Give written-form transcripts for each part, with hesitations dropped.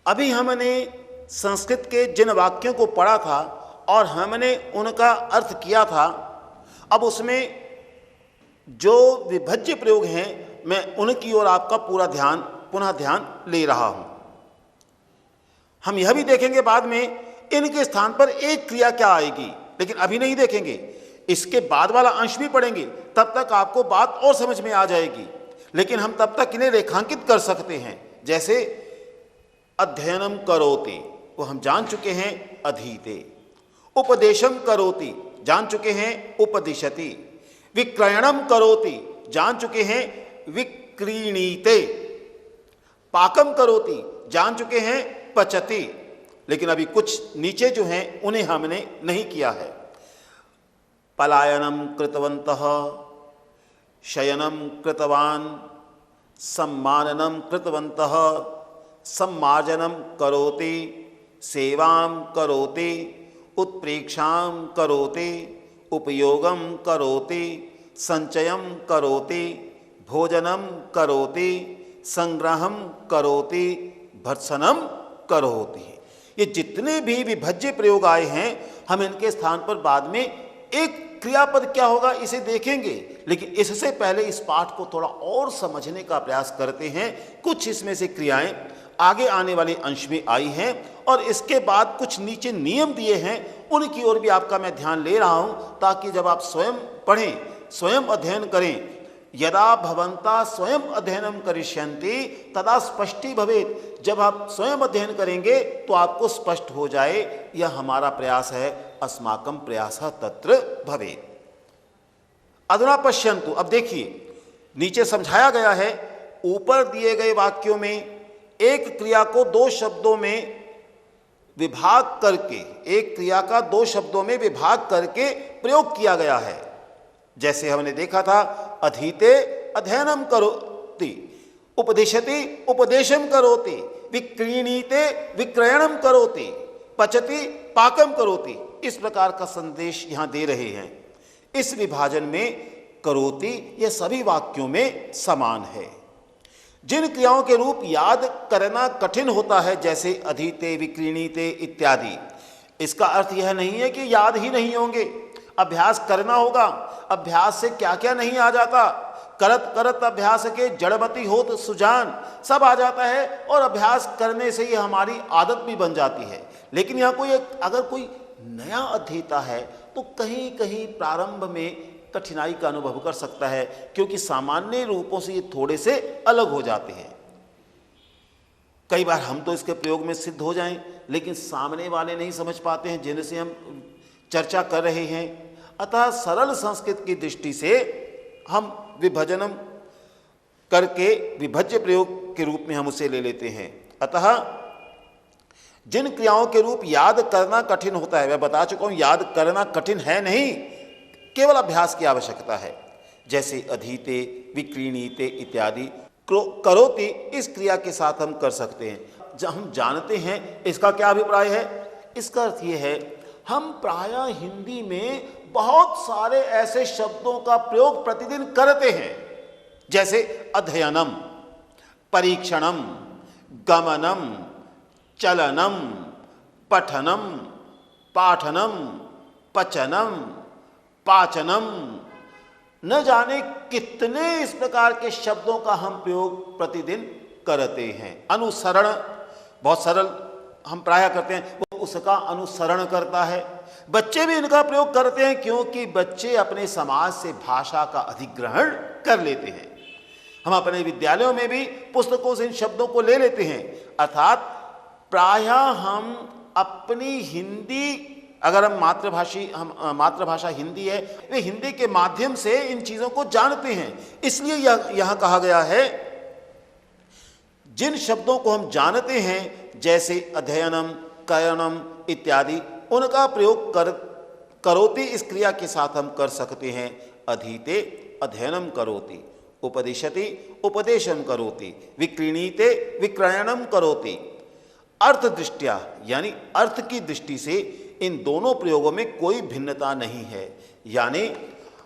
अभी हमने संस्कृत के जिन वाक्यों को पढ़ा था और हमने उनका अर्थ किया था, अब उसमें जो विभज्य प्रयोग हैं मैं उनकी ओर आपका पुनः ध्यान ले रहा हूं। हम यह भी देखेंगे बाद में इनके स्थान पर एक क्रिया क्या आएगी, लेकिन अभी नहीं देखेंगे, इसके बाद वाला अंश भी पढ़ेंगे, तब तक आपको बात और समझ में आ जाएगी। लेकिन हम तब तक इन्हें रेखांकित कर सकते हैं। जैसे अध्ययनम करोति, वो हम जान चुके हैं अधीते। उपदेशम करोति, जान चुके हैं उपदिशति। विक्रयणम करोति, जान चुके हैं विक्रीणीते। पाकम करोति, जान चुके हैं पचति। लेकिन अभी कुछ नीचे जो हैं उन्हें हमने नहीं किया है। पलायनम कृतवन्तः, शयनम कृतवान, सम्माननम कृतवन्तः, सम्मार्जनम करोति, सेवां करोति, उत्प्रेक्षां करोति, उपयोगम करोति, संचयम करोति, भोजनम करोति, संग्रहम करोति, भर्त्सनम करोति। ये जितने भी विभज्य प्रयोग आए हैं, हम इनके स्थान पर बाद में एक क्रियापद क्या होगा इसे देखेंगे। लेकिन इससे पहले इस पाठ को थोड़ा और समझने का प्रयास करते हैं। कुछ इसमें से क्रियाएं आगे आने वाले अंश में आई हैं और इसके बाद कुछ नीचे नियम दिए हैं, उनकी ओर भी आपका मैं ध्यान ले रहा हूं, ताकि जब आप स्वयं पढ़ें, स्वयं अध्ययन करें, यदा भवन्ता स्वयं अध्ययनम करिष्यन्ति तदा स्पष्टि भवेत्। जब आप स्वयं अध्ययन करेंगे तो आपको स्पष्ट हो जाए, यह हमारा प्रयास है, अस्माकं प्रयासः तत्र भवेत्। अधुना पश्यन्तु, अब देखिए नीचे समझाया गया है, ऊपर दिए गए वाक्यों में एक क्रिया को दो शब्दों में विभाग करके, एक क्रिया का दो शब्दों में विभाग करके प्रयोग किया गया है। जैसे हमने देखा था, अधीते अध्ययनम करोति, उपदिशति उपदेशम करोति, विक्रीणीते विक्रयणम करोति, पचति पाकम करोति। इस प्रकार का संदेश यहां दे रहे हैं। इस विभाजन में करोति यह सभी वाक्यों में समान है। जिन क्रियाओं के रूप याद करना कठिन होता है, जैसे अधीते, विक्रीणीते इत्यादि, इसका अर्थ यह नहीं है कि याद ही नहीं होंगे, अभ्यास करना होगा। अभ्यास से क्या क्या नहीं आ जाता, करत करत अभ्यास के जड़मति होत सुजान, सब आ जाता है और अभ्यास करने से ही हमारी आदत भी बन जाती है। लेकिन यहाँ अगर कोई नया अध्येता है तो कहीं कहीं प्रारंभ में कठिनाई का अनुभव कर सकता है, क्योंकि सामान्य रूपों से ये थोड़े से अलग हो जाते हैं। कई बार हम तो इसके प्रयोग में सिद्ध हो जाएं, लेकिन सामने वाले नहीं समझ पाते हैं जिनसे हम चर्चा कर रहे हैं। अतः सरल संस्कृत की दृष्टि से हम विभजनम करके विभज्य प्रयोग के रूप में हम उसे ले लेते हैं। अतः जिन क्रियाओं के रूप याद करना कठिन होता है, मैं बता चुका हूं याद करना कठिन है नहीं, केवल अभ्यास की आवश्यकता है। जैसे अधीते, विक्रीणीते इत्यादि, करोति इस क्रिया के साथ हम कर सकते हैं। जब हम जानते हैं, इसका क्या अभिप्राय है? इसका अर्थ ये है, हम प्रायः हिंदी में बहुत सारे ऐसे शब्दों का प्रयोग प्रतिदिन करते हैं, जैसे अध्ययनम, परीक्षणम, गमनम, चलनम, पठनम, पाठनम, पचनम, पाचनम, न जाने कितने इस प्रकार के शब्दों का हम प्रयोग प्रतिदिन करते हैं। अनुसरण बहुत सरल हम प्रायः करते हैं, वो उसका अनुसरण करता है। बच्चे भी इनका प्रयोग करते हैं, क्योंकि बच्चे अपने समाज से भाषा का अधिग्रहण कर लेते हैं। हम अपने विद्यालयों में भी पुस्तकों से इन शब्दों को ले लेते हैं। अर्थात प्रायः हम अपनी हिंदी, अगर हम मातृभाषा हिंदी है, वे हिंदी के माध्यम से इन चीज़ों को जानते हैं। इसलिए यहाँ कहा गया है, जिन शब्दों को हम जानते हैं, जैसे अध्ययनम, करणम इत्यादि, उनका प्रयोग करोति इस क्रिया के साथ हम कर सकते हैं। अधीते अध्ययनम करोति, उपदिशति उपदेशम करोति, विक्रीणीते विक्रयणम करोति। अर्थ दृष्टिया यानी अर्थ की दृष्टि से इन दोनों प्रयोगों में कोई भिन्नता नहीं है। यानी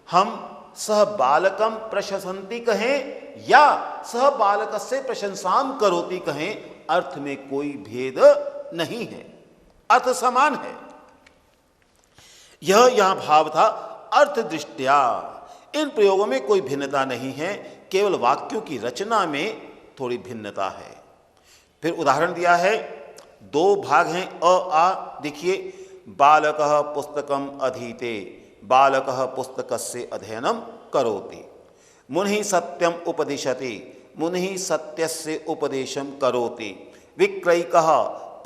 हम सह बालकम प्रशंसन्ति कहें या सह बालकस्य प्रशंसाम करोति कहें, अर्थ में कोई भेद नहीं है, अर्थ समान है। यह यहां भाव था अर्थ दृष्टया। इन प्रयोगों में कोई भिन्नता नहीं है, केवल वाक्यों की रचना में थोड़ी भिन्नता है। फिर उदाहरण दिया है, दो भाग हैं अ आ। देखिए, बालकः पुस्तकम अधीते, बालकः पुस्तकस्य अध्ययनम करोति। मुनिः सत्यम उपदिशति, मुनिः सत्यस्य उपदेशम करोति। विक्रयिकः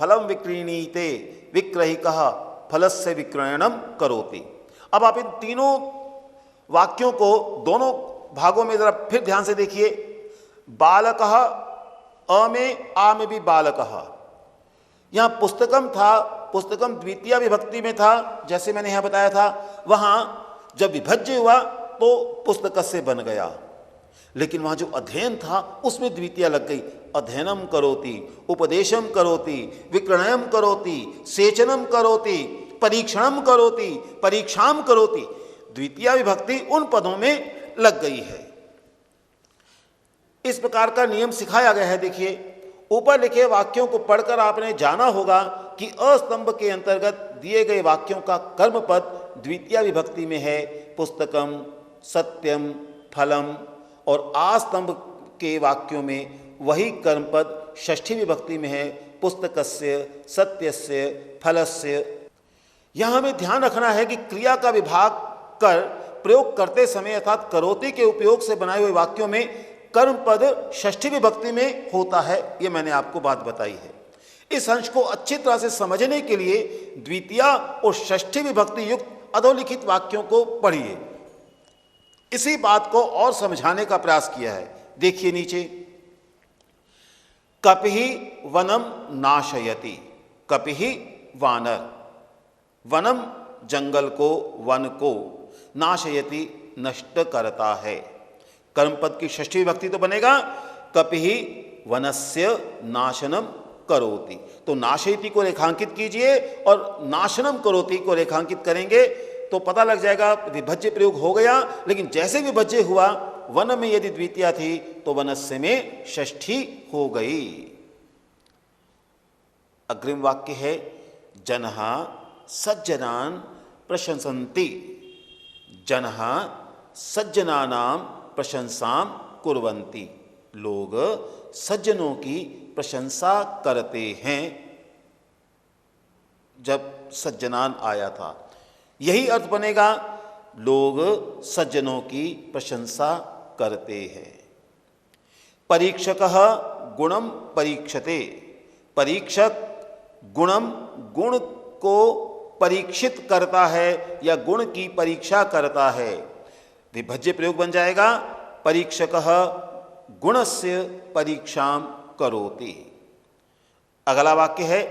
फलं विक्रीणीते, विक्रयिकः फलस्य विक्रयणम करोति। अब आप इन तीनों वाक्यों को दोनों भागों में जरा फिर ध्यान से देखिए। बालकः, अ में आ में भी बालकः। यहां पुस्तकम था, पुस्तकम द्वितीय विभक्ति में था, जैसे मैंने यहां बताया था। वहां जब विभज्य हुआ तो पुस्तक से बन गया, लेकिन वहां जो अध्ययन था उसमें द्वितीय लग गई। अध्ययनम करोति, उपदेशम करोति, विक्रयणम करोति, सेचनम करोति, परीक्षणम करोति, परीक्षाम करोति। द्वितीय विभक्ति उन पदों में लग गई है। इस प्रकार का नियम सिखाया गया है। देखिए, ऊपर लिखे वाक्यों को पढ़कर आपने जाना होगा कि अस्तंभ के अंतर्गत दिए गए वाक्यों का कर्म पद द्वितीय विभक्ति में है, पुस्तकम, सत्यम, फलम, और आस्तंभ के वाक्यों में वही कर्म पद षष्ठी विभक्ति में है, पुस्तकस्य, सत्यस्य, फलस्य। यहां हमें ध्यान रखना है कि क्रिया का विभाग कर प्रयोग करते समय अर्थात करोति के उपयोग से बनाए हुए वाक्यों में कर्म पद षष्ठी विभक्ति में होता है। यह मैंने आपको बात बताई है। इस अंश को अच्छी तरह से समझने के लिए द्वितीय और षष्ठी विभक्ति युक्त अधोलिखित वाक्यों को पढ़िए। इसी बात को और समझाने का प्रयास किया है। देखिए नीचे, कपिः वनम नाशयति, कपिः वानर, वनम जंगल को, वन को, नाशयति नष्ट करता है। कर्मपद की षष्ठी विभक्ति तो बनेगा कपिः वनस्य नाशनम करोति। तो नाशयति को रेखांकित कीजिए और नाशनम करोति को रेखांकित करेंगे तो पता लग जाएगा विभज्य प्रयोग हो गया। लेकिन जैसे विभज्य हुआ, वन में यदि द्वितीया थी तो वनस्य में षष्ठी हो गई। अग्रिम वाक्य है, जनः सज्जनान् प्रशंसन्ति, जनः सज्जनानां प्रशंसां कुर्वन्ति। लोग सज्जनों की प्रशंसा करते हैं। जब सज्जनान आया था, यही अर्थ बनेगा, लोग सज्जनों की प्रशंसा करते हैं। परीक्षकः गुणम परीक्षते, परीक्षक गुणम, गुण को परीक्षित करता है या गुण की परीक्षा करता है। विभज्य प्रयोग बन जाएगा, परीक्षकः गुणस्य परीक्षां करोति। अगला वाक्य है,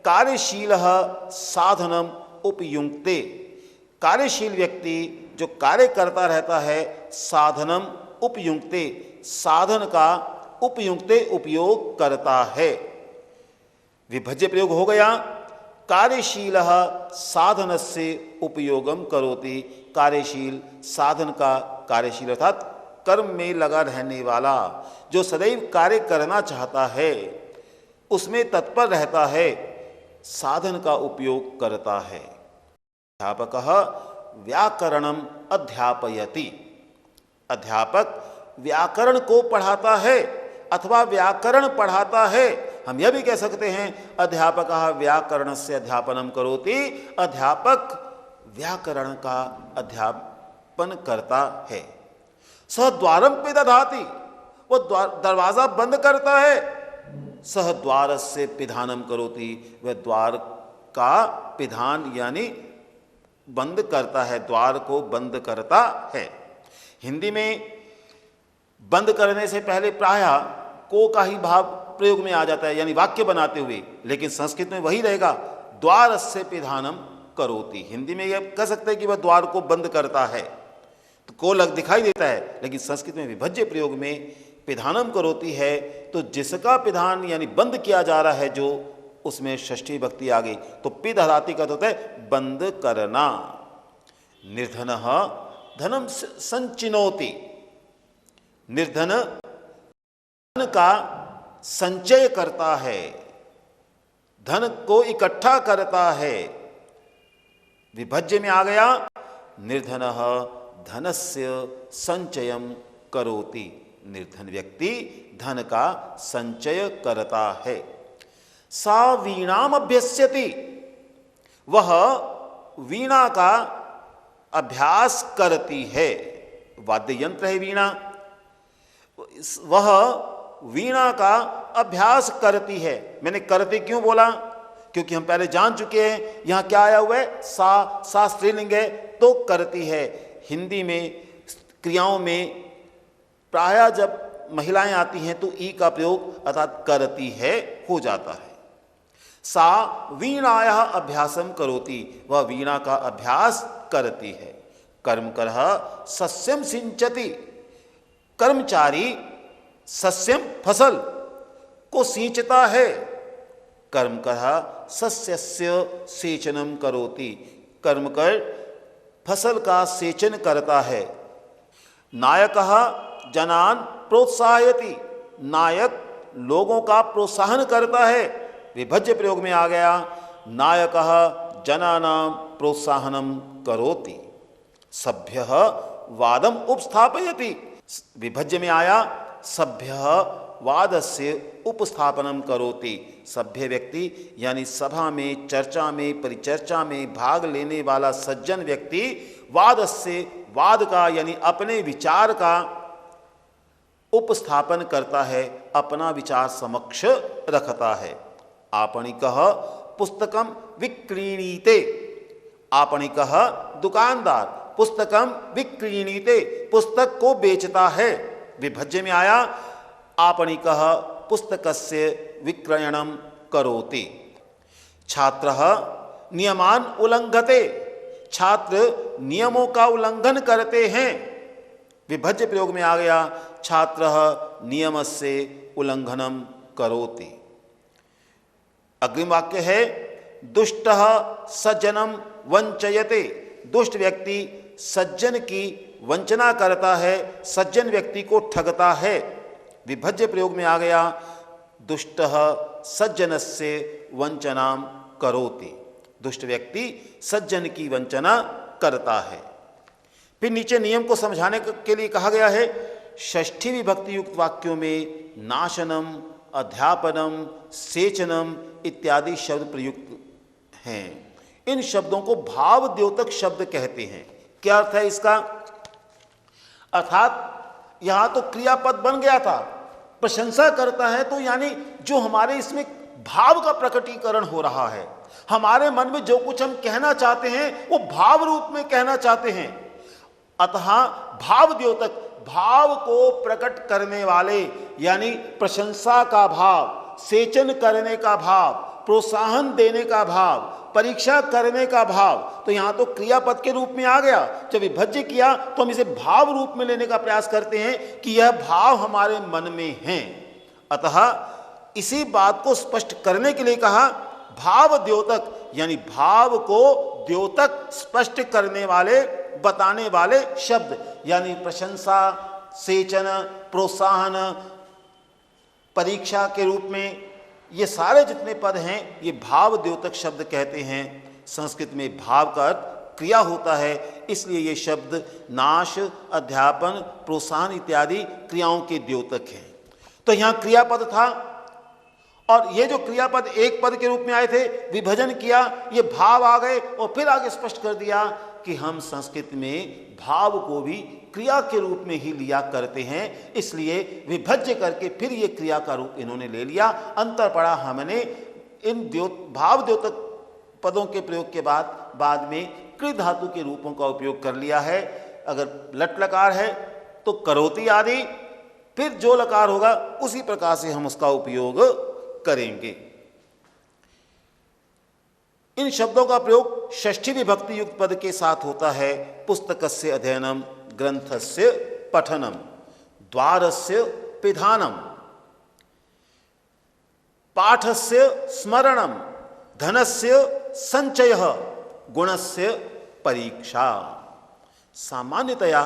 कार्यशीलः साधनम उपयुङ्क्ते, कार्यशील व्यक्ति जो कार्य करता रहता है, साधनम उपयुङ्क्ते, साधन का उपयुङ्क्ते उपयोग करता है। विभज्य प्रयोग हो गया, कार्यशीलः साधनस्य उपयोगम करोति, कार्यशील साधन का, कार्यशील अर्थात कर्म में लगा रहने वाला, जो सदैव कार्य करना चाहता है, उसमें तत्पर रहता है, साधन का उपयोग करता है। अध्यापकः व्याकरणम अध्यापयति, अध्यापक व्याकरण को पढ़ाता है अथवा व्याकरण पढ़ाता है। हम यह भी कह सकते हैं, अध्यापकः व्याकरणस्य अध्यापनम करोति, अध्यापक व्याकरण का अध्यापन करता है। सह द्वारम पिदधाति, वो दरवाजा बंद करता है। सह द्वारस्य पिधानम करोति, वह द्वार का पिधान यानी बंद करता है, द्वार को बंद करता है। हिंदी में बंद करने से पहले प्रायः को का ही भाव प्रयोग में आ जाता है, यानी वाक्य बनाते हुए, लेकिन संस्कृत में वही रहेगा, द्वारस्य पिधानम करोति। हिंदी में यह कह सकते हैं कि वह द्वार को बंद करता है, तो को लग दिखाई देता है, लेकिन संस्कृत में विभज्य प्रयोग में पिधानम करोति है, तो जिसका पिधान यानी बंद किया जा रहा है, जो उसमें षष्ठी भक्ति आ गई, तो पिद हराति का होता है बंद करना। निर्धनः धनम संचिनोति, निर्धन धन का संचय करता है, धन को इकट्ठा करता है। विभज्य में आ गया निर्धनः धनस्य संचयम करोति, निर्धन व्यक्ति धन का संचय करता है। सा वीणाम अभ्यस्यति, वह वीणा का अभ्यास करती है। वाद्य यंत्र है वीणा, वह वीणा का अभ्यास करती है। मैंने करती क्यों बोला? क्योंकि हम पहले जान चुके हैं यहां क्या आया हुआ है, सा स्त्रीलिंग है तो करती है। हिंदी में क्रियाओं में प्रायः जब महिलाएं आती हैं तो ई का प्रयोग अर्थात करती है हो जाता है। सा वीणाया अभ्यासम करोति, वह वीणा का अभ्यास करती है। कर्मकरः सस्यम सिंचति, कर्मचारी सस्यम फसल को सींचता है। कर्मकरः सस्यस्य सेचनम करोति, कर्मकर फसल का सेचन करता है। नायकः जनान प्रोत्साहयति, नायक लोगों का प्रोत्साहन करता है। विभज्य प्रयोग में आ गया नायकः जनानां प्रोत्साहनम करोति। सभ्यः वादम उपस्थापयति, विभज्य में आया सभ्यः वादस्य उपस्थापनम करोति। सभ्य व्यक्ति यानी सभा में, चर्चा में, परिचर्चा में भाग लेने वाला सज्जन व्यक्ति वादस्य, वाद का यानी अपने विचार का उपस्थापन करता है, अपना विचार समक्ष रखता है। आपणिकः पुस्तकम विक्रीणीते, आपणिकः दुकानदार पुस्तकम विक्रीणीते, पुस्तक को बेचता है। विभज्य में आया आपणिकः पुस्तकस्य विक्रयणम करोति। छात्रः नियमान उल्लंघते, छात्र नियमों का उल्लंघन करते हैं। विभज्य प्रयोग में आ गया छात्रः नियमस्य उल्लंघनम करोति। अग्रिम वाक्य है दुष्टः सज्जनम वंचयते, दुष्ट व्यक्ति सज्जन की वंचना करता है, सज्जन व्यक्ति को ठगता है। विभज्य प्रयोग में आ गया दुष्टः सज्जनस्य वंचनाम करोति, दुष्ट व्यक्ति सज्जन की वंचना करता है। फिर नीचे नियम को समझाने के लिए कहा गया है षष्ठी विभक्ति युक्त वाक्यों में नाशनम, अध्यापनम, सेचनम इत्यादि शब्द प्रयुक्त हैं। इन शब्दों को भाव द्योतक शब्द कहते हैं। क्या अर्थ है इसका? अर्थात यहां तो क्रियापद बन गया था, प्रशंसा करता है तो यानी जो हमारे इसमें भाव का प्रकटीकरण हो रहा है, हमारे मन में जो कुछ हम कहना चाहते हैं वो भाव रूप में कहना चाहते हैं। अतः भाव द्योतक, भाव को प्रकट करने वाले यानी प्रशंसा का भाव, सेचन करने का भाव, प्रोत्साहन देने का भाव, परीक्षा करने का भाव, तो यहां तो क्रियापद के रूप में आ गया। जब विभज्य किया तो हम इसे भाव रूप में लेने का प्रयास करते हैं कि यह भाव हमारे मन में है। अतः इसी बात को स्पष्ट करने के लिए कहा भाव द्योतक, यानी भाव को द्योतक स्पष्ट करने वाले, बताने वाले शब्द, यानी प्रशंसा, सेचन, प्रोत्साहन, परीक्षा के रूप में ये सारे जितने पद हैं ये भाव द्योतक शब्द कहते हैं। संस्कृत में भाव का अर्थ क्रिया होता है, इसलिए ये शब्द नाश, अध्यापन, प्रोत्साहन इत्यादि क्रियाओं के द्योतक हैं। तो यहाँ क्रियापद था और ये जो क्रियापद एक पद के रूप में आए थे, विभजन किया, ये भाव आ गए और फिर आगे स्पष्ट कर दिया कि हम संस्कृत में भाव को भी क्रिया के रूप में ही लिया करते हैं, इसलिए विभज्य करके फिर ये क्रिया का रूप इन्होंने ले लिया। अंतर पड़ा हमने इन भाव द्योतक पदों के प्रयोग के बाद में कृत धातु के रूपों का उपयोग कर लिया है। अगर लट लकार है तो करोति आदि, फिर जो लकार होगा उसी प्रकार से हम उसका उपयोग करेंगे। इन शब्दों का प्रयोग षष्ठी विभक्ति युक्त पद के साथ होता है। पुस्तकस्य अध्ययनम, ग्रंथस्य पठनम, द्वारस्य पिधानम, पाठस्य स्मरणम, धनस्य संचयः, गुणस्य परीक्षा। सामान्यतया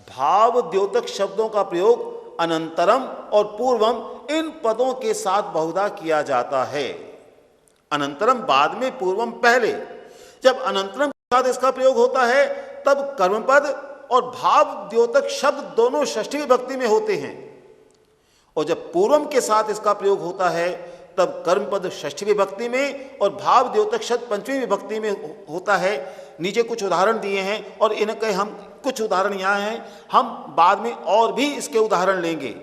भाव द्योतक शब्दों का प्रयोग अनंतरम और पूर्वम इन पदों के साथ बहुधा किया जाता है। अनंतरम बाद में, पूर्वम पहले। जब अनंतरम के साथ इसका प्रयोग होता है तब कर्मपद और भाव द्योतक शब्द दोनों षष्ठी विभक्ति में होते हैं, और जब पूर्वम के साथ इसका प्रयोग होता है तब कर्मपद षष्ठी विभक्ति में और भाव द्योतक शब्द पंचमी विभक्ति में होता है। नीचे कुछ उदाहरण दिए हैं और इनके हम कुछ उदाहरण यहाँ हैं, हम बाद में और भी इसके उदाहरण लेंगे।